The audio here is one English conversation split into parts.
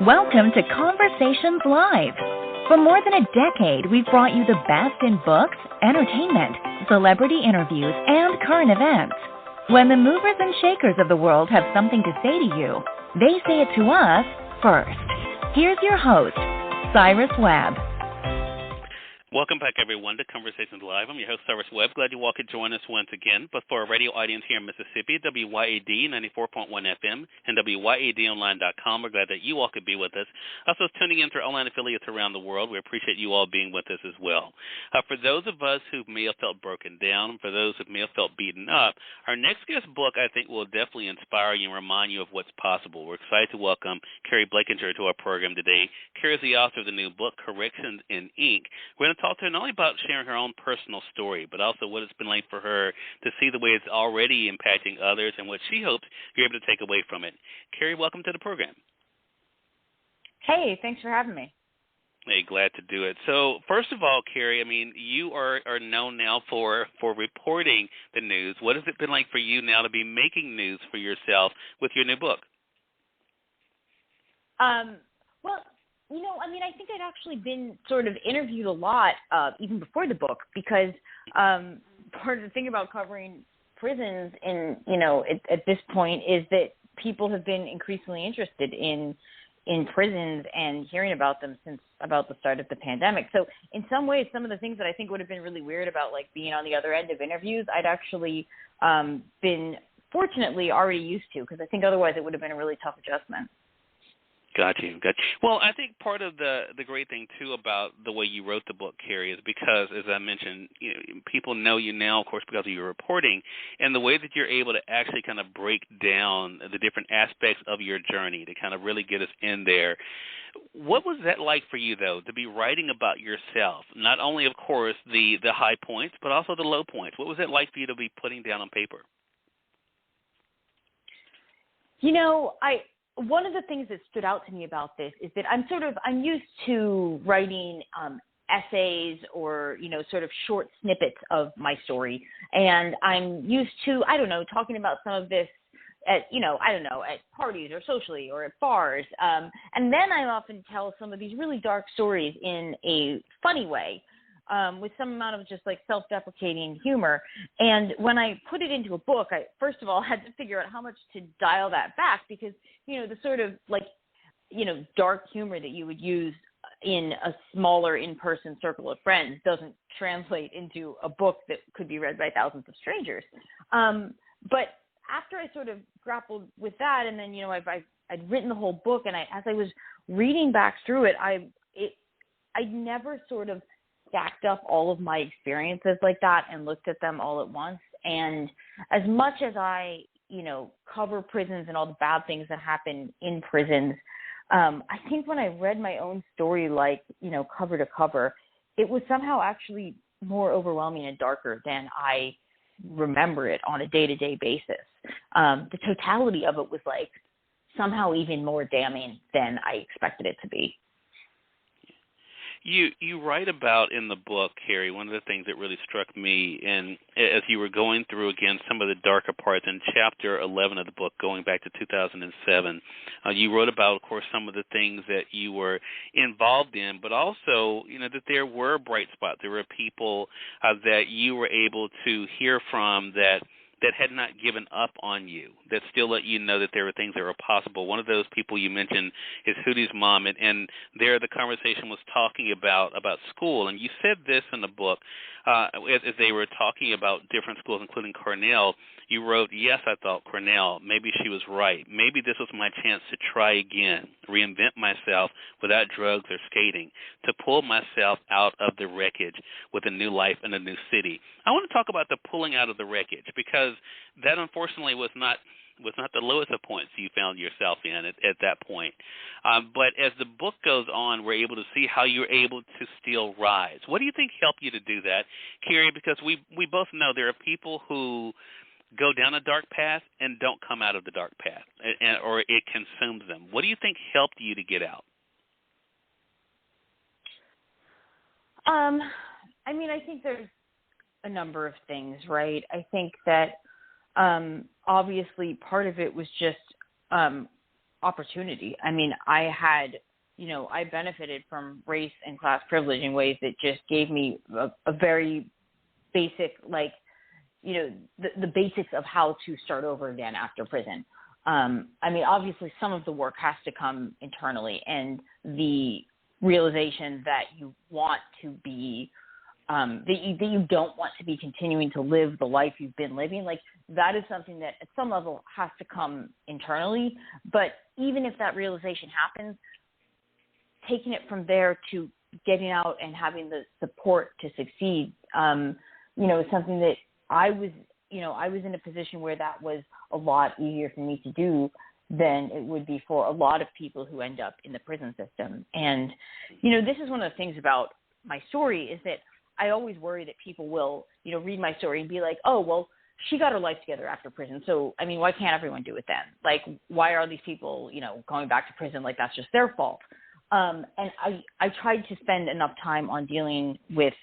Welcome to Conversations Live. For more than a decade, we've brought you the best in books, entertainment, celebrity interviews, and current events. When the movers and shakers of the world have something to say to you, they say it to us first. Here's your host, Cyrus Webb. Welcome back, everyone, to Conversations Live. I'm your host, Cyrus Webb. Glad you all could join us once again. But for our radio audience here in Mississippi, WYAD 94.1 FM and WYADonline.com, we're glad that you all could be with us. Also, tuning in through online affiliates around the world, we appreciate you all being with us as well. For those of us who may have felt broken down, for those who may have felt beaten up, our next guest book, I think, will definitely inspire you and remind you of what's possible. We're excited to welcome Keri Blakinger to our program today. Keri is the author of the new book, Corrections in Ink. We're going to talk to her not only about sharing her own personal story, but also what it's been like for her to see the way it's already impacting others and what she hopes you're able to take away from it. Keri, welcome to the program. Hey, thanks for having me. Hey, glad to do it. So, first of all, Keri, I mean, you are known now for reporting the news. What has it been like for you now to be making news for yourself with your new book? Well, you know, I mean, I think I'd actually been sort of interviewed a lot even before the book because part of the thing about covering prisons at this point is that people have been increasingly interested in prisons and hearing about them since about the start of the pandemic. So in some ways, some of the things that I think would have been really weird about like being on the other end of interviews, I'd actually been fortunately already used to because I think otherwise it would have been a really tough adjustment. Got you. Well, I think part of the great thing, too, about the way you wrote the book, Keri, is because, as I mentioned, people know you now, of course, because of your reporting, and the way that you're able to actually kind of break down the different aspects of your journey to kind of really get us in there. What was that like for you, though, to be writing about yourself? Not only, of course, the high points, but also the low points. What was it like for you to be putting down on paper? You know, one of the things that stood out to me about this is that I'm used to writing essays or, sort of short snippets of my story. And I'm used to, talking about some of this at parties or socially or at bars. And then I often tell some of these really dark stories in a funny way. With some amount of just like self-deprecating humor. And when I put it into a book, I first of all had to figure out how much to dial that back because, the sort of like, dark humor that you would use in a smaller in-person circle of friends doesn't translate into a book that could be read by thousands of strangers. But after I sort of grappled with that and then, I'd written the whole book and as I was reading back through it, I never sort of stacked up all of my experiences like that and looked at them all at once. And as much as I, cover prisons and all the bad things that happen in prisons, I think when I read my own story, like, cover to cover, it was somehow actually more overwhelming and darker than I remember it on a day-to-day basis. The totality of it was like somehow even more damning than I expected it to be. You write about in the book, Keri, one of the things that really struck me, and as you were going through, again, some of the darker parts in Chapter 11 of the book, going back to 2007, you wrote about, of course, some of the things that you were involved in, but also, that there were bright spots. There were people that you were able to hear from that had not given up on you, that still let you know that there were things that were possible. One of those people you mentioned is Hootie's mom, and there the conversation was talking about school. And you said this in the book as they were talking about different schools, including Cornell. You wrote, "Yes, I thought Cornell. Maybe she was right. Maybe this was my chance to try again, reinvent myself without drugs or skating, to pull myself out of the wreckage with a new life in a new city." I want to talk about the pulling out of the wreckage because that unfortunately was not the lowest of points you found yourself in at that point. But as the book goes on, we're able to see how you're able to still rise. What do you think helped you to do that, Keri? Because we both know there are people who go down a dark path and don't come out of the dark path, or it consumes them. What do you think helped you to get out? I mean, I think there's a number of things, right? I think that obviously part of it was just opportunity. I mean, I benefited from race and class privilege in ways that just gave me a very basic, like, the basics of how to start over again after prison. I mean, obviously some of the work has to come internally, and the realization that you want to be, that you don't want to be continuing to live the life you've been living, like that is something that at some level has to come internally. But even if that realization happens, taking it from there to getting out and having the support to succeed, is something that I was in a position where that was a lot easier for me to do than it would be for a lot of people who end up in the prison system. And, this is one of the things about my story is that I always worry that people will, read my story and be like, oh, well, she got her life together after prison. So, I mean, why can't everyone do it then? Like, why are these people, going back to prison? Like, that's just their fault. And I tried to spend enough time on dealing with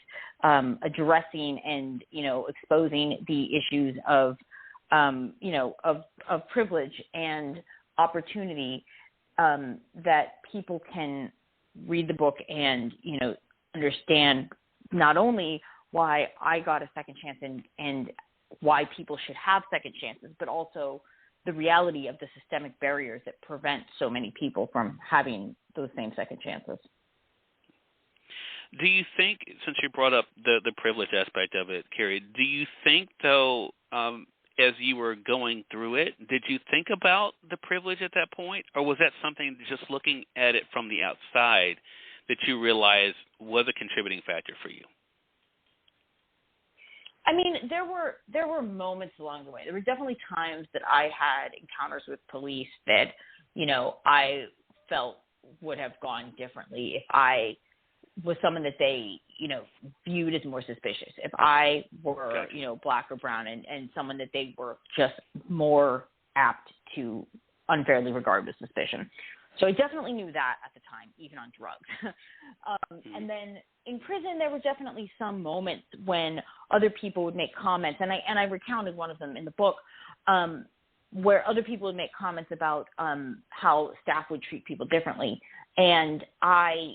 addressing and, exposing the issues of privilege and opportunity, that people can read the book and, understand not only why I got a second chance and why people should have second chances, but also the reality of the systemic barriers that prevent so many people from having those same second chances. Do you think, since you brought up the privilege aspect of it, Keri, do you think, though, as you were going through it, did you think about the privilege at that point? Or was that something, just looking at it from the outside, that you realized was a contributing factor for you? I mean, there were moments along the way. There were definitely times that I had encounters with police that, I felt would have gone differently if I was someone that they, viewed as more suspicious. If I were, black or brown and someone that they were just more apt to unfairly regard with suspicion. So I definitely knew that at the time, even on drugs. And then in prison, there were definitely some moments when other people would make comments, and I recounted one of them in the book, where other people would make comments about how staff would treat people differently. And I,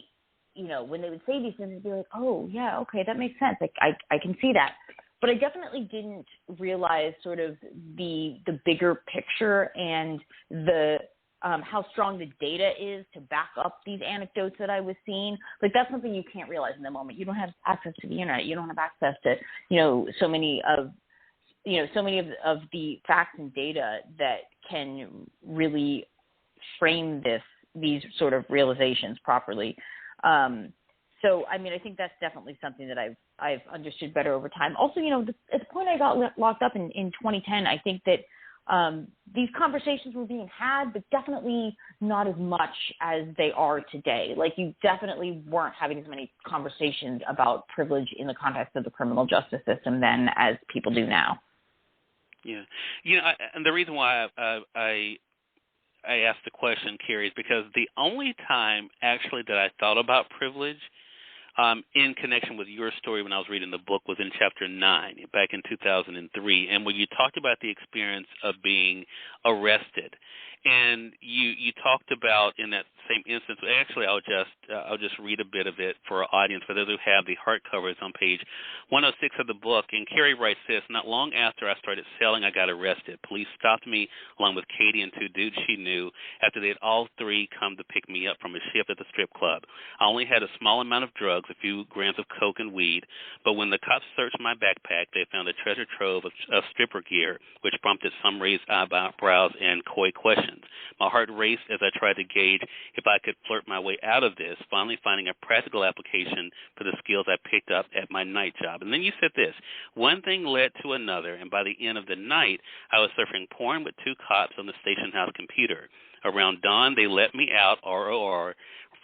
when they would say these things, I'd be like, oh, yeah, okay, that makes sense. Like, I can see that. But I definitely didn't realize sort of the bigger picture and the how strong the data is to back up these anecdotes that I was seeing. Like, that's something you can't realize in the moment. You don't have access to the internet. You don't have access to, so many of the facts and data that can really frame these sort of realizations properly. So, I mean, I think that's definitely something that I've understood better over time. Also, at the point I got locked up in 2010, I think that these conversations were being had, but definitely not as much as they are today. Like, you definitely weren't having as many conversations about privilege in the context of the criminal justice system then as people do now. Yeah. And the reason why I asked the question, Keri, is because the only time actually that I thought about privilege in connection with your story when I was reading the book was in Chapter 9 back in 2003, and when you talked about the experience of being arrested. And you talked about in that same instance. Actually, I'll just read a bit of it for our audience, for those who have the hardcover. It's on page 106 of the book. And Keri writes this: "Not long after I started selling, I got arrested. Police stopped me along with Katie and two dudes she knew after they had all three come to pick me up from a shift at the strip club. I only had a small amount of drugs, a few grams of coke and weed. But when the cops searched my backpack, they found a treasure trove of stripper gear, which prompted some raised eyebrows and coy questions. My heart raced as I tried to gauge if I could flirt my way out of this, finally finding a practical application for the skills I picked up at my night job." And then you said this: "One thing led to another, and by the end of the night, I was surfing porn with two cops on the station house computer. Around dawn, they let me out, ROR,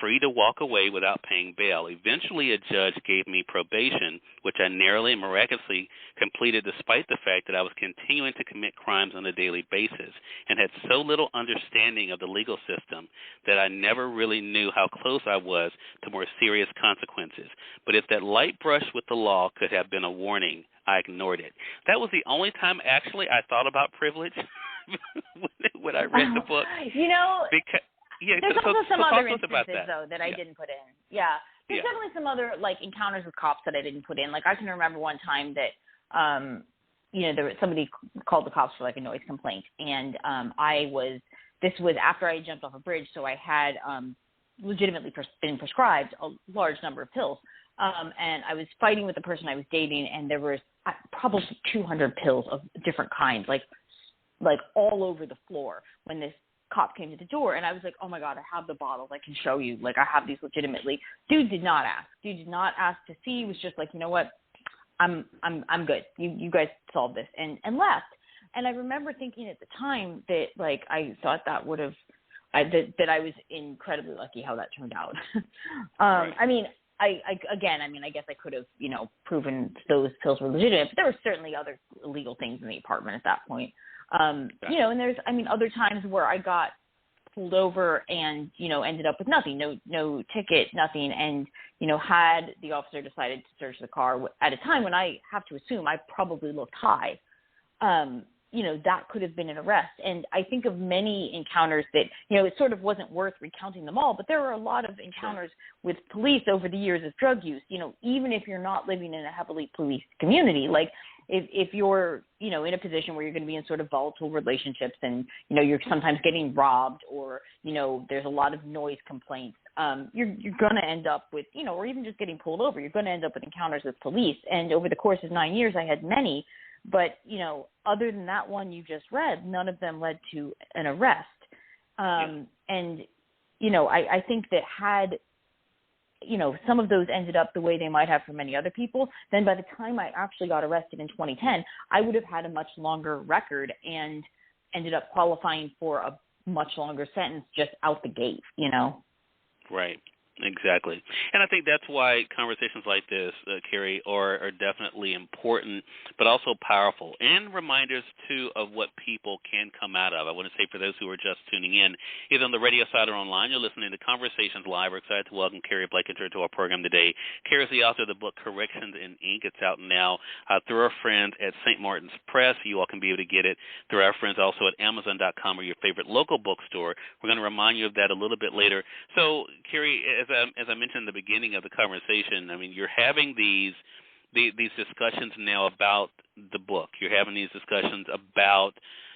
free to walk away without paying bail. Eventually, a judge gave me probation, which I narrowly and miraculously completed despite the fact that I was continuing to commit crimes on a daily basis and had so little understanding of the legal system that I never really knew how close I was to more serious consequences. But if that light brush with the law could have been a warning, I ignored it." That was the only time actually I thought about privilege when I read the book. You know, because, yeah, there's also some other instances, though, that I yeah. didn't put in. Yeah. There's definitely some other, like, encounters with cops that I didn't put in. Like, I can remember one time that, there was somebody called the cops for, like, a noise complaint. And this was after I jumped off a bridge, so I had legitimately been prescribed a large number of pills. And I was fighting with the person I was dating, and there was probably 200 pills of different kinds, like all over the floor when this cop came to the door. And I was like, oh my God, I have the bottles. I can show you. Like, I have these legitimately. Dude did not ask to see. He was just like, you know what? I'm good. You guys solve this, and left. And I remember thinking at the time that, like, I thought that would have, that I was incredibly lucky how that turned out. Right. I mean, I guess I could have, proven those pills were legitimate, but there were certainly other illegal things in the apartment at that point. And there's, other times where I got pulled over and, ended up with nothing, no ticket, nothing. And, had the officer decided to search the car at a time when I have to assume I probably looked high, that could have been an arrest. And I think of many encounters that, it sort of wasn't worth recounting them all, but there were a lot of encounters with police over the years of drug use, even if you're not living in a heavily policed community. Like, if you're, in a position where you're going to be in sort of volatile relationships and, you're sometimes getting robbed or, there's a lot of noise complaints, you're going to end up with, or even just getting pulled over, you're going to end up with encounters with police. And over the course of 9 years, I had many, but, other than that one you just read, none of them led to an arrest. And, I think that had, some of those ended up the way they might have for many other people, then by the time I actually got arrested in 2010, I would have had a much longer record and ended up qualifying for a much longer sentence just out the gate, Right. Exactly. And I think that's why conversations like this, Keri, are definitely important, but also powerful, and reminders, too, of what people can come out of. I want to say for those who are just tuning in, either on the radio side or online, you're listening to Conversations Live. We're excited to welcome Keri Blakinger to our program today. Keri is the author of the book Corrections in Ink. It's out now through our friends at St. Martin's Press. You all can be able to get it through our friends also at Amazon.com or your favorite local bookstore. We're going to remind you of that a little bit later. So, Keri, as I mentioned in the beginning of the conversation, you're having these discussions now about the book. You're having these discussions about,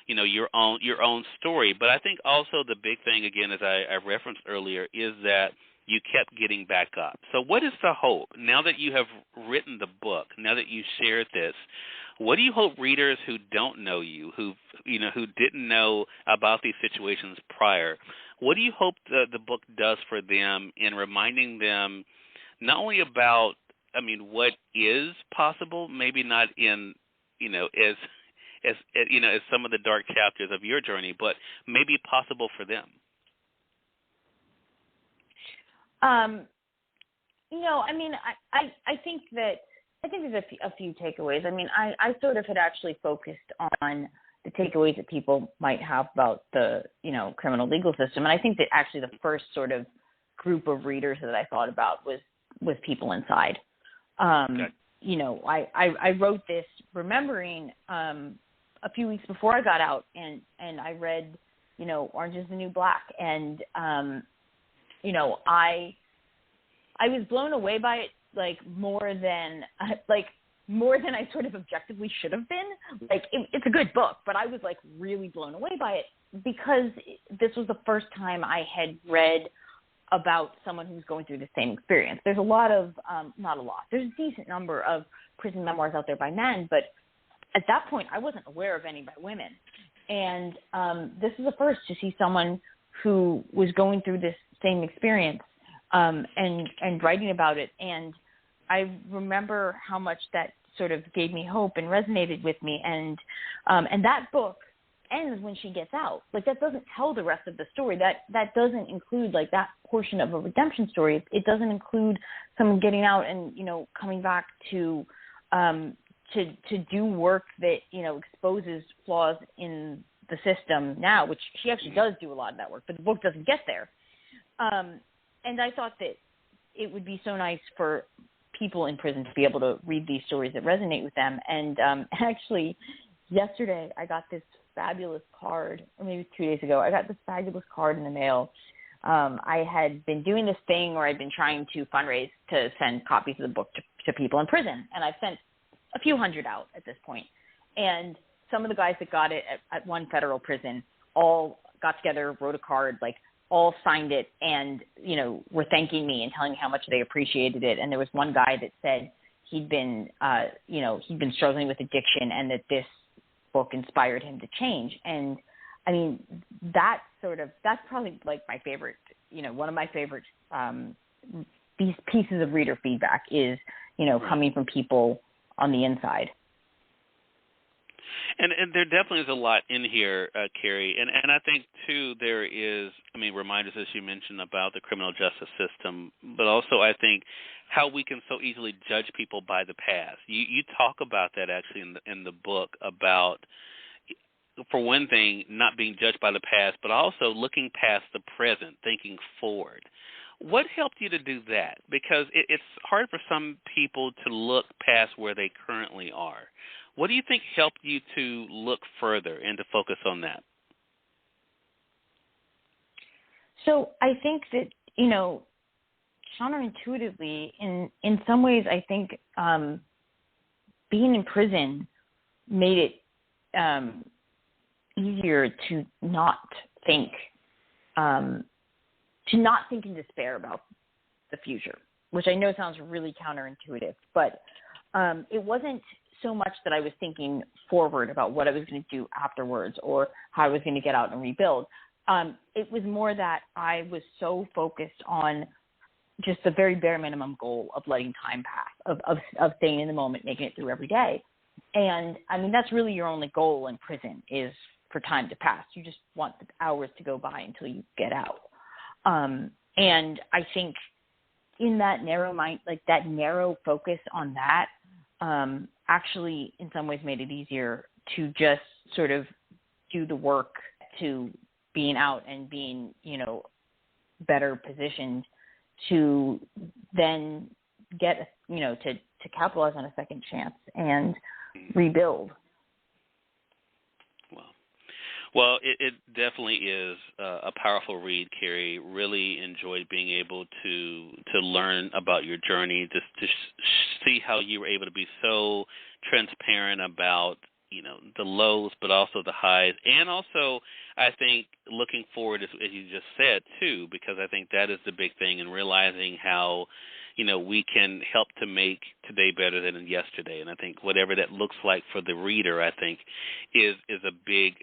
your own story. But I think also the big thing, again, as I referenced earlier, is that you kept getting back up. So what is the hope now that you have written the book? Now that you shared this, what do you hope readers who don't know you, who didn't know about these situations prior, what do you hope the book does for them in reminding them not only about, what is possible, maybe not in, as some of the dark chapters of your journey, but maybe possible for them? I think there's a few takeaways. I sort of had actually focused on the takeaways that people might have about the, criminal legal system. And I think that actually the first sort of group of readers that I thought about was people inside. Okay. I wrote this remembering a few weeks before I got out and I read, Orange is the New Black. And, I was blown away by it, more than I sort of objectively should have been. It's a good book, but I was really blown away by it because this was the first time I had read about someone who's going through the same experience. There's a lot of, there's a decent number of prison memoirs out there by men, but at that point I wasn't aware of any by women. And this is the first to see someone who was going through this same experience and writing about it. And I remember how much that sort of gave me hope and resonated with me. And that book ends when she gets out. That doesn't tell the rest of the story. That doesn't include that portion of a redemption story. It doesn't include someone getting out and, coming back to do work that, exposes flaws in the system now, which she actually does do a lot of that work, but the book doesn't get there. And I thought that it would be so nice for people in prison to be able to read these stories that resonate with them. And actually, yesterday I got this fabulous card, or maybe 2 days ago. I got this fabulous card in the mail. I had been doing this thing where I'd been trying to fundraise to send copies of the book to people in prison, and I've sent a few hundred out at this point. And some of the guys that got it at one federal prison all got together, wrote a card, like all signed it, and, you know, were thanking me and telling me how much they appreciated it. And there was one guy that said he'd been struggling with addiction, and that this book inspired him to change. And I mean, that's probably like my favorite, you know, one of my favorite these pieces of reader feedback is, you know, coming from people on the inside. And there definitely is a lot in here, Keri. And I think, too, there is, I mean, reminders, as you mentioned, about the criminal justice system, but also I think how we can so easily judge people by the past. You talk about that, actually, in the book, about, for one thing, not being judged by the past, but also looking past the present, thinking forward. What helped you to do that? Because it's hard for some people to look past where they currently are. What do you think helped you to look further and to focus on that? So I think that, you know, counterintuitively, in some ways, I think being in prison made it easier to not think in despair about the future, which I know sounds really counterintuitive, but it wasn't so much that I was thinking forward about what I was going to do afterwards or how I was going to get out and rebuild. It was more that I was so focused on just the very bare minimum goal of letting time pass, of staying in the moment, making it through every day. And I mean, that's really your only goal in prison, is for time to pass. You just want the hours to go by until you get out. And I think in that narrow mind, like that narrow focus on that, actually in some ways made it easier to just sort of do the work to being out and being, you know, better positioned to then get, you know, to capitalize on a second chance and rebuild. Well, it definitely is a powerful read, Keri. Really enjoyed being able to learn about your journey, just to see how you were able to be so transparent about, you know, the lows, but also the highs, and also I think looking forward, as you just said too, because I think that is the big thing, and realizing how, you know, we can help to make today better than yesterday. And I think whatever that looks like for the reader, I think is a big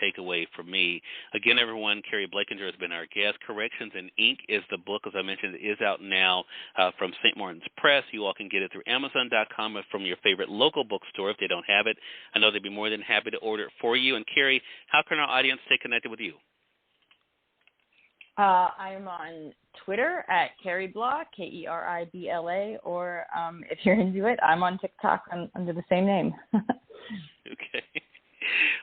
takeaway for me. Again, everyone, Keri Blakinger has been our guest. Corrections in Ink is the book, as I mentioned, is out now from St. Martin's Press. You all can get it through Amazon.com or from your favorite local bookstore if they don't have it. I know they'd be more than happy to order it for you. And Keri, how can our audience stay connected with you? I'm on Twitter at Keri Bla, Keribla, or if you're into it, I'm on TikTok under the same name. Okay.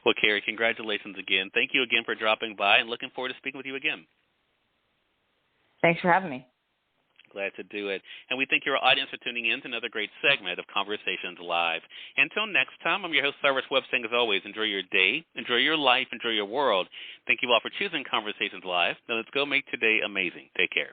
Well, Keri, congratulations again. Thank you again for dropping by, and looking forward to speaking with you again. Thanks for having me. Glad to do it. And we thank your audience for tuning in to another great segment of Conversations Live. Until next time, I'm your host, Cyrus Webb, saying as always, enjoy your day, enjoy your life, enjoy your world. Thank you all for choosing Conversations Live. Now let's go make today amazing. Take care.